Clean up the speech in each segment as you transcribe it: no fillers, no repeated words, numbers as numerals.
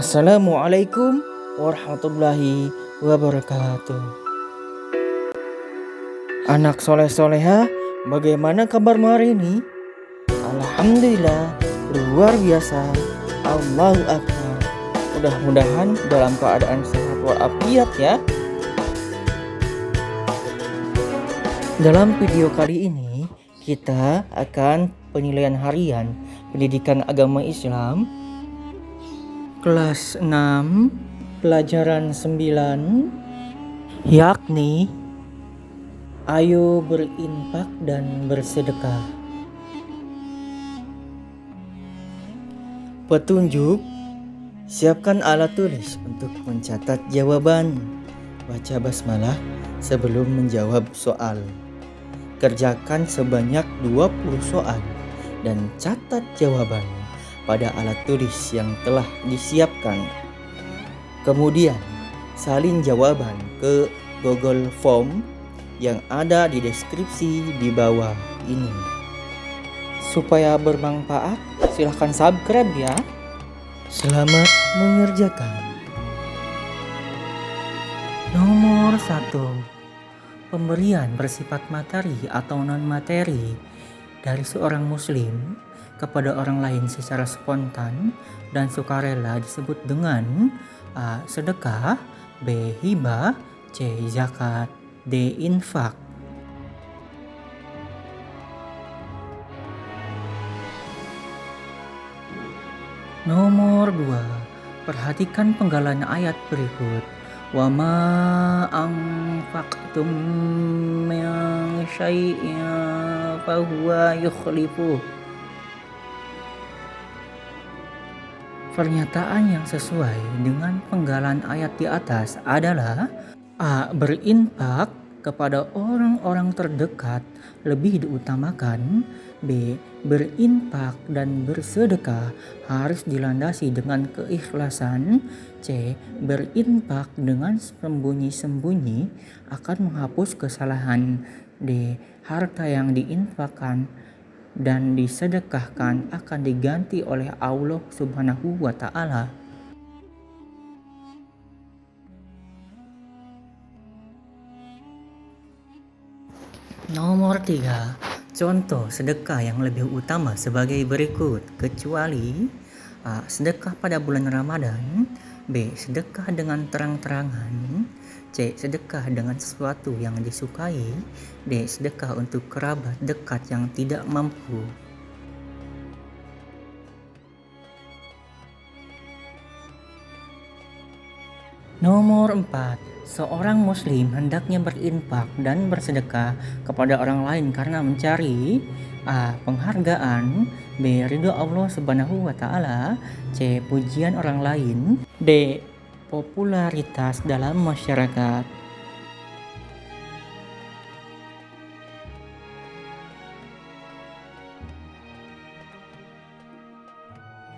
Assalamualaikum warahmatullahi wabarakatuh. Anak soleh-soleha, bagaimana kabarmu hari ini? Alhamdulillah, luar biasa. Allahu Akbar. Mudah-mudahan dalam keadaan sehat walafiat ya. Dalam video kali ini, kita akan penilaian harian pendidikan agama Islam kelas 6 pelajaran 9, yakni ayo berinfak dan bersedekah. Petunjuk: siapkan alat tulis untuk mencatat jawaban. Baca basmalah sebelum menjawab soal. Kerjakan sebanyak 20 soal dan catat jawaban pada alat tulis yang telah disiapkan. Kemudian salin jawaban ke Google Form yang ada di deskripsi di bawah ini. Supaya bermanfaat, silahkan subscribe ya. Selamat mengerjakan. Nomor 1. Pemberian bersifat materi atau non-materi dari seorang muslim kepada orang lain secara spontan dan sukarela disebut dengan A. Sedekah, B. Hibah, C. Zakat, D. Infak. Nomor 2. Perhatikan penggalan ayat berikut. Wa ma anfaqtum min syai'in fahuwa yukhlifuh. Pernyataan yang sesuai dengan penggalan ayat di atas adalah A. Berinfak kepada orang-orang terdekat lebih diutamakan. B. Berinfak dan bersedekah harus dilandasi dengan keikhlasan. C. Berinfak dengan sembunyi-sembunyi akan menghapus kesalahan. D. Harta yang diinfakkan dan disedekahkan akan diganti oleh Allah Subhanahu wa Ta'ala. Nomor 3. Contoh sedekah yang lebih utama sebagai berikut, kecuali A. Sedekah pada bulan Ramadan, B. Sedekah dengan terang-terangan, C. Sedekah dengan sesuatu yang disukai, D. Sedekah untuk kerabat dekat yang tidak mampu. Nomor 4. Seorang muslim hendaknya berinfak dan bersedekah kepada orang lain karena mencari A. Penghargaan, B. Ridho Allah Subhanahu wa Ta'ala, C. Pujian orang lain, D. Popularitas dalam masyarakat.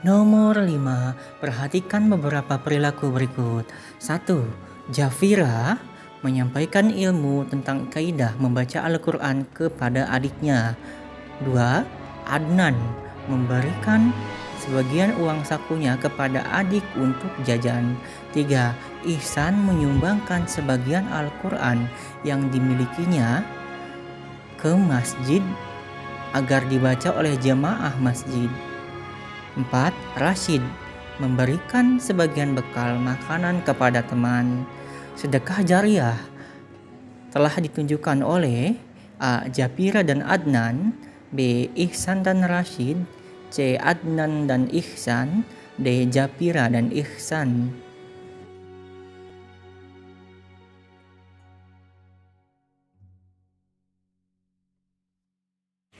Nomor 5. Perhatikan beberapa perilaku berikut. 1. Jafira menyampaikan ilmu tentang kaidah membaca Al-Quran kepada adiknya. 2. Adnan memberikan sebagian uang sakunya kepada adik untuk jajan. 3. Ihsan menyumbangkan sebagian Al-Quran yang dimilikinya ke masjid agar dibaca oleh jemaah masjid. 4. Rashid memberikan sebagian bekal makanan kepada teman. Sedekah jariah telah ditunjukkan oleh A. Japira dan Adnan, B. Ihsan dan Rashid, C. Adnan dan Ihsan, D. Japira dan Ihsan.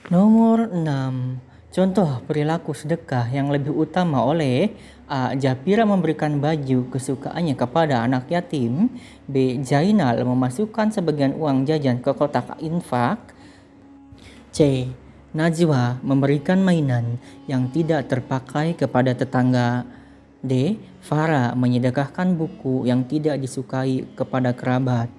Nomor 6. Contoh perilaku sedekah yang lebih utama oleh A. Japira memberikan baju kesukaannya kepada anak yatim, B. Zainal memasukkan sebagian uang jajan ke kotak infak, C. Najwa memberikan mainan yang tidak terpakai kepada tetangga, D. Farah menyedekahkan buku yang tidak disukai kepada kerabat.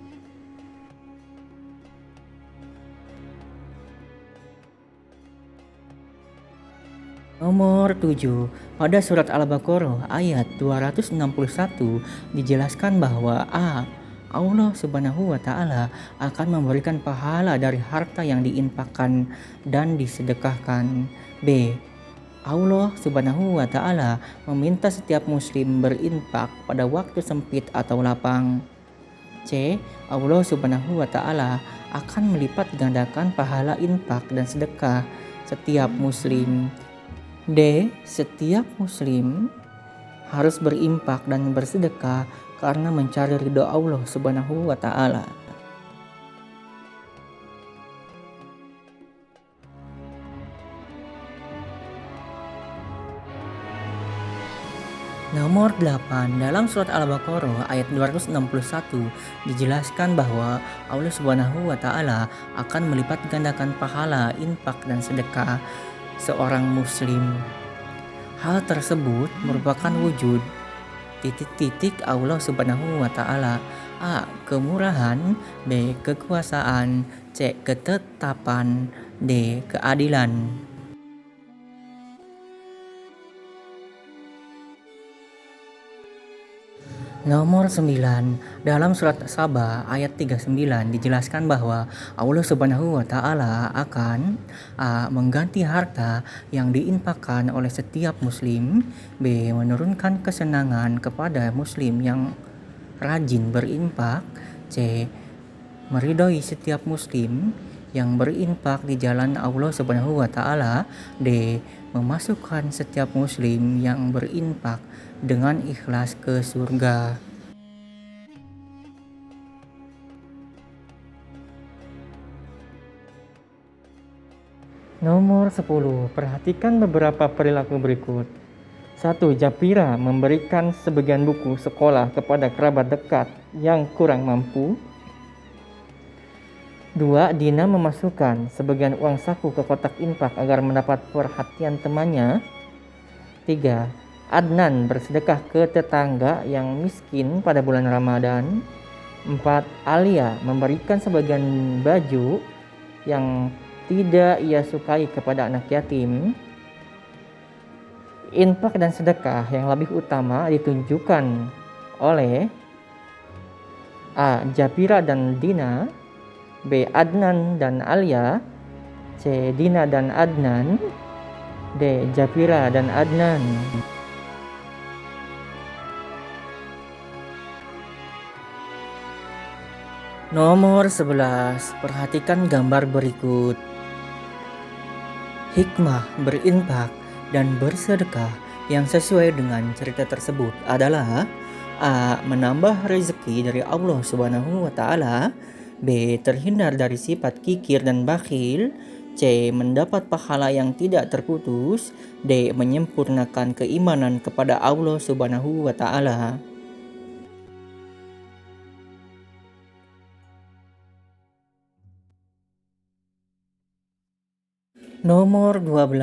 Nomor 7. Pada surat Al-Baqarah ayat 261 dijelaskan bahwa Allah Subhanahu wa taala akan memberikan pahala dari harta yang diinfakkan dan disedekahkan. B. Allah Subhanahu wa taala meminta setiap muslim berinfak pada waktu sempit atau lapang. C. Allah Subhanahu wa taala akan melipat gandakan pahala infak dan sedekah setiap muslim. D. Setiap muslim harus berinfak dan bersedekah karena mencari ridho Allah Subhanahu wa taala. Nomor 8. Dalam surat Al-Baqarah ayat 261 dijelaskan bahwa Allah Subhanahu wa taala akan melipat gandakan pahala infak dan sedekah seorang muslim. Hal tersebut merupakan wujud Allah Subhanahu wa taala. A. Kemurahan. B. Kekuasaan. C. Ketetapan. D. Keadilan. Nomor 9. Dalam surat Saba ayat 39 dijelaskan bahwa Allah Subhanahu wa taala akan A. Mengganti harta yang diinfakkan oleh setiap muslim. B. Menurunkan kesenangan kepada muslim yang rajin berinfak. C. Meridhoi setiap muslim yang berinfak di jalan Allah Subhanahu wa taala. D. Memasukkan setiap muslim yang berinfak dengan ikhlas ke surga. Nomor 10. Perhatikan beberapa perilaku berikut. 1. Japira memberikan sebagian buku sekolah kepada kerabat dekat yang kurang mampu. 2. Dina memasukkan sebagian uang saku ke kotak infak agar mendapat perhatian temannya. 3. Adnan bersedekah ke tetangga yang miskin pada bulan Ramadan. 4. Alia memberikan sebagian baju yang tidak ia sukai kepada anak yatim. Infak dan sedekah yang lebih utama ditunjukkan oleh A. Japira dan Dina. B. Adnan dan Alia. C. Dina dan Adnan. D. Japira dan Adnan. Nomor 11. Perhatikan gambar berikut. Hikmah berinfak dan bersedekah yang sesuai dengan cerita tersebut adalah A. Menambah rezeki dari Allah Subhanahu wa taala. B. Terhindar dari sifat kikir dan bakhil. C. Mendapat pahala yang tidak terputus. D. Menyempurnakan keimanan kepada Allah Subhanahu wa taala. Nomor 12.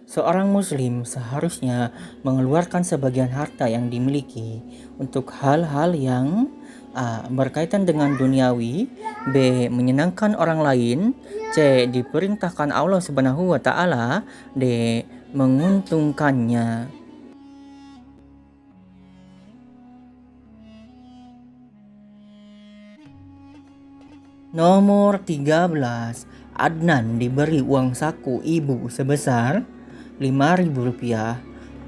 Seorang muslim seharusnya mengeluarkan sebagian harta yang dimiliki untuk hal-hal yang A. Berkaitan dengan duniawi. B. Menyenangkan orang lain. C. Diperintahkan Allah Subhanahu wa taala. D. Menguntungkannya. Nomor 13. Adnan diberi uang saku ibu sebesar Rp5.000.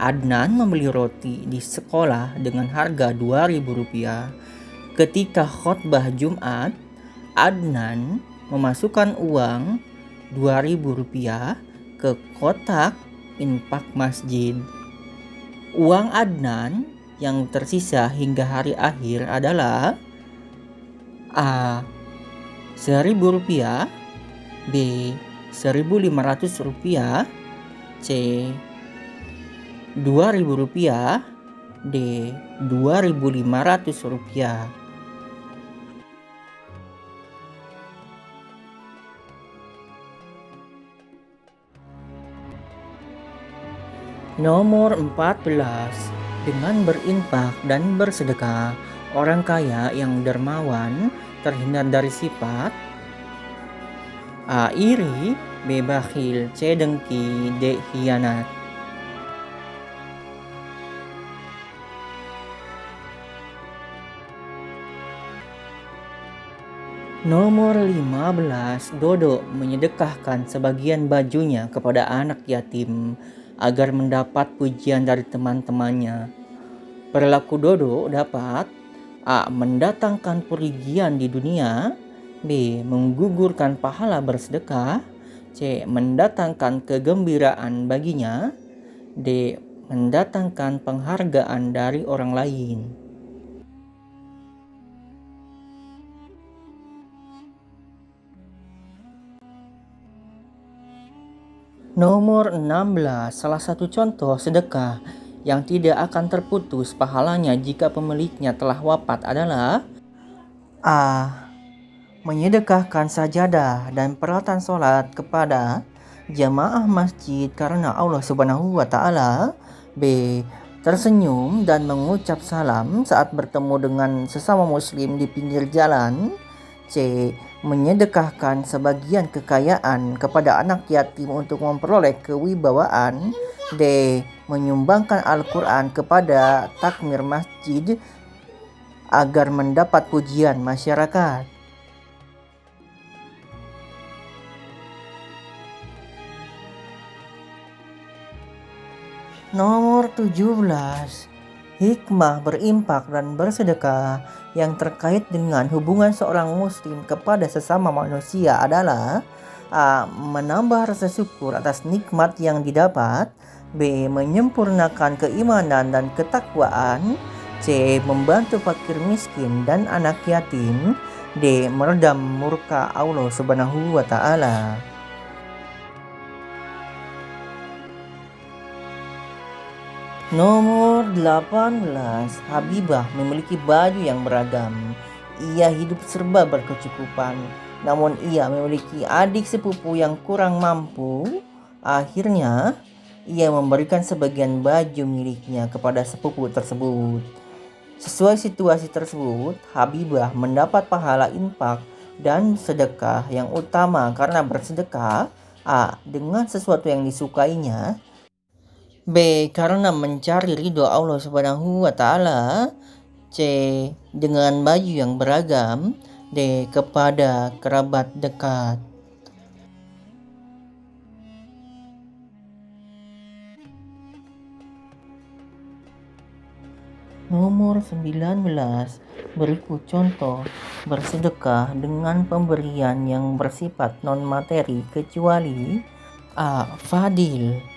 Adnan membeli roti di sekolah dengan harga Rp2.000. Ketika khotbah Jumat, Adnan memasukkan uang Rp2.000 ke kotak infak masjid. Uang Adnan yang tersisa hingga hari akhir adalah A. Rp1.000. B. Rp1.500. C. Rp2.000. D. Rp2.500. Nomor 14. Dengan berinfak dan bersedekah, orang kaya yang dermawan terhindar dari sifat A. Iri. B. Bakhil. C. Dengki. D. Khianat. Nomor 15, Dodo menyedekahkan sebagian bajunya kepada anak yatim agar mendapat pujian dari teman-temannya. Perilaku Dodo dapat A. mendatangkan pujian di dunia, B. menggugurkan pahala bersedekah, C. mendatangkan kegembiraan baginya, D. mendatangkan penghargaan dari orang lain. Nomor 16, salah satu contoh sedekah yang tidak akan terputus pahalanya jika pemiliknya telah wafat adalah A. menyedekahkan sajadah dan peralatan sholat kepada jamaah masjid karena Allah Subhanahu wa Ta'ala. B. tersenyum dan mengucap salam saat bertemu dengan sesama muslim di pinggir jalan. C. menyedekahkan sebagian kekayaan kepada anak yatim untuk memperoleh kewibawaan. D. menyumbangkan Al-Quran kepada takmir masjid agar mendapat pujian masyarakat. Nomor 17, hikmah berinfak dan bersedekah yang terkait dengan hubungan seorang muslim kepada sesama manusia adalah A. menambah rasa syukur atas nikmat yang didapat, B. menyempurnakan keimanan dan ketakwaan, C. membantu fakir miskin dan anak yatim, D. meredam murka Allah Subhanahu wa Ta'ala. Nomor 18, Habibah memiliki baju yang beragam. Ia hidup serba berkecukupan, namun ia memiliki adik sepupu yang kurang mampu. Akhirnya, ia memberikan sebagian baju miliknya kepada sepupu tersebut. Sesuai situasi tersebut, Habibah mendapat pahala infak dan sedekah yang utama karena bersedekah A. dengan sesuatu yang disukainya, B. karena mencari ridho Allah Subhanahu wa Ta'ala, C. dengan baju yang beragam, D. kepada kerabat dekat. Nomor 19, berikut contoh bersedekah dengan pemberian yang bersifat non-materi kecuali A. Fadil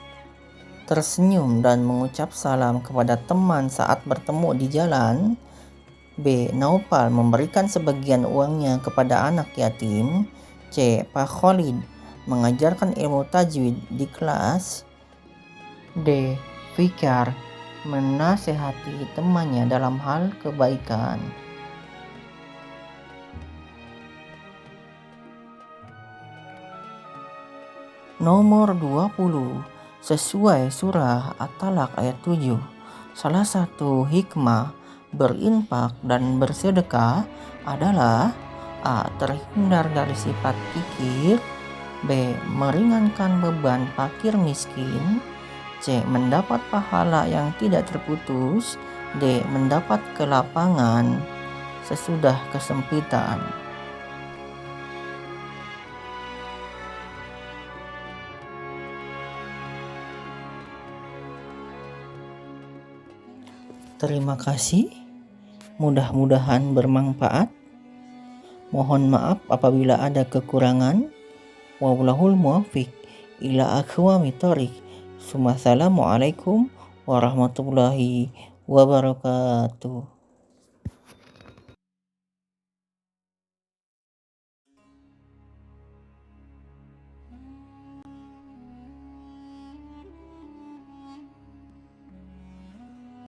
tersenyum dan mengucap salam kepada teman saat bertemu di jalan. B. Naufal memberikan sebagian uangnya kepada anak yatim. C. Pak Khalid mengajarkan ilmu tajwid di kelas. D. Fikar menasehati temannya dalam hal kebaikan. Nomor 20, sesuai surah At-Talaq ayat 7, salah satu hikmah berinfak dan bersedekah adalah A. terhindar dari sifat kikir, B. meringankan beban fakir miskin, C. mendapat pahala yang tidak terputus, D. mendapat kelapangan sesudah kesempitan. Terima kasih, mudah-mudahan bermanfaat. Mohon maaf apabila ada kekurangan. Wallahul muwaffiq ila aqwamit thoriq. Assalamualaikum warahmatullahi wabarakatuh.